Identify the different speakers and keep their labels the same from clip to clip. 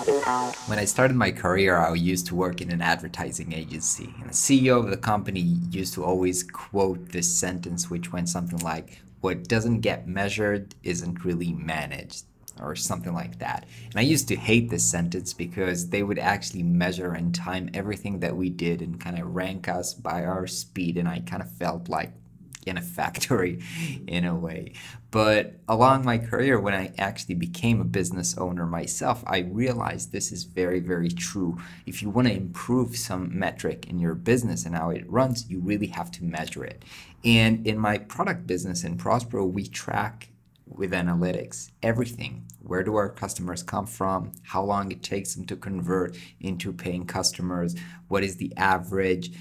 Speaker 1: When I started my career, I used to work in an advertising agency, and the CEO of the company used to always quote this sentence, which went something like, "What doesn't get measured isn't really managed," or something like that. And I used to hate this sentence because they would actually measure and time everything that we did and kind of rank us by our speed, and I kind of felt like in a factory in a way. But along my career, when I actually became a business owner myself, I realized this is very, very true. If you want to improve some metric in your business and how it runs, you really have to measure it. And in my product business in Prospero, we track with analytics everything. Where do our customers come from? How long it takes them to convert into paying customers? What is the average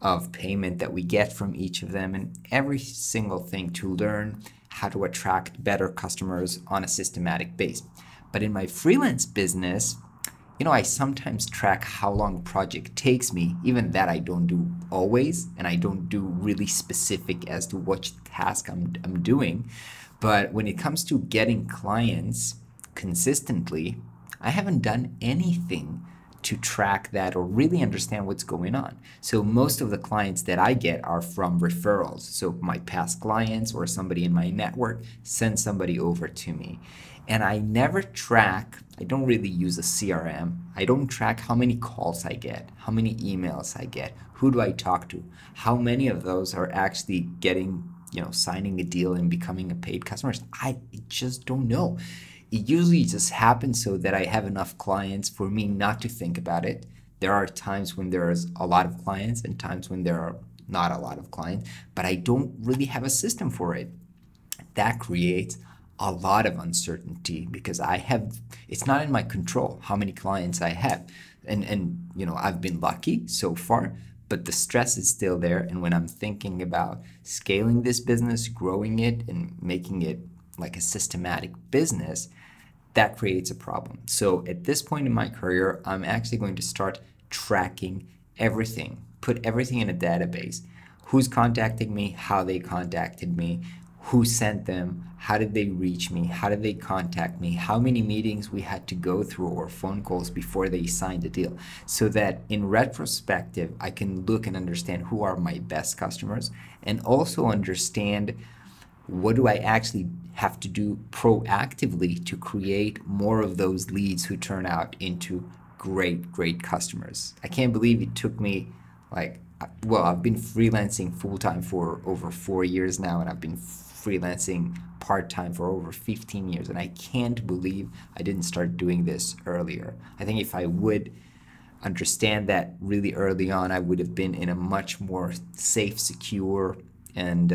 Speaker 1: of payment that we get from each of them, and every single thing to learn how to attract better customers on a systematic base. But in my freelance business, I sometimes track how long a project takes me. Even that I don't do always, and I don't do really specific as to which task I'm doing. But when it comes to getting clients consistently, I haven't done anything to track that or really understand what's going on. So most of the clients that I get are from referrals. So my past clients or somebody in my network send somebody over to me. And I never track, I don't really use a CRM. I don't track how many calls I get, how many emails I get, who do I talk to, how many of those are actually getting, signing a deal and becoming a paid customer. I just don't know. It usually just happens so that I have enough clients for me not to think about it. There are times when there's a lot of clients and times when there are not a lot of clients, but I don't really have a system for it. That creates a lot of uncertainty because it's not in my control how many clients I have. And I've been lucky so far, but the stress is still there. And when I'm thinking about scaling this business, growing it, and making it like a systematic business, that creates a problem. So at this point in my career, I'm actually going to start tracking everything, put everything in a database. Who's contacting me, how they contacted me, who sent them, how did they reach me, how did they contact me, how many meetings we had to go through or phone calls before they signed a deal, so that in retrospective, I can look and understand who are my best customers and also understand what do I actually have to do proactively to create more of those leads who turn out into great customers. I can't believe it took me I've been freelancing full-time for over 4 years now, and I've been freelancing part-time for over 15 years, and I can't believe I didn't start doing this earlier. I think if I would understand that really early on, I would have been in a much more safe, secure, and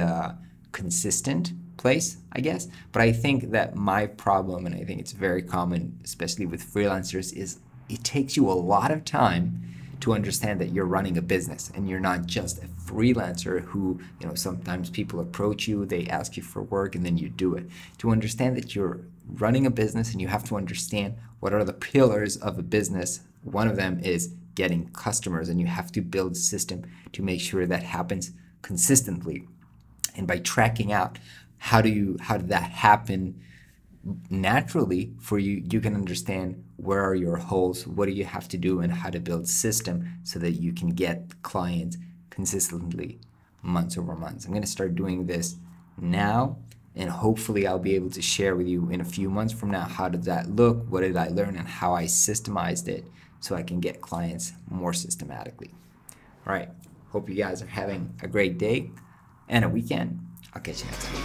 Speaker 1: consistent place, I guess. But I think that my problem, and I think it's very common, especially with freelancers, is it takes you a lot of time to understand that you're running a business and you're not just a freelancer who, sometimes people approach you, they ask you for work, and then you do it. To understand that you're running a business and you have to understand what are the pillars of a business. One of them is getting customers, and you have to build a system to make sure that happens consistently. And by tracking out how did that happen naturally for you, you can understand where are your holes, what do you have to do, and how to build a system so that you can get clients consistently months over months. I'm going to start doing this now, and hopefully I'll be able to share with you in a few months from now how did that look, what did I learn, and how I systemized it so I can get clients more systematically. All right, hope you guys are having a great day and a weekend. I'll catch you next week.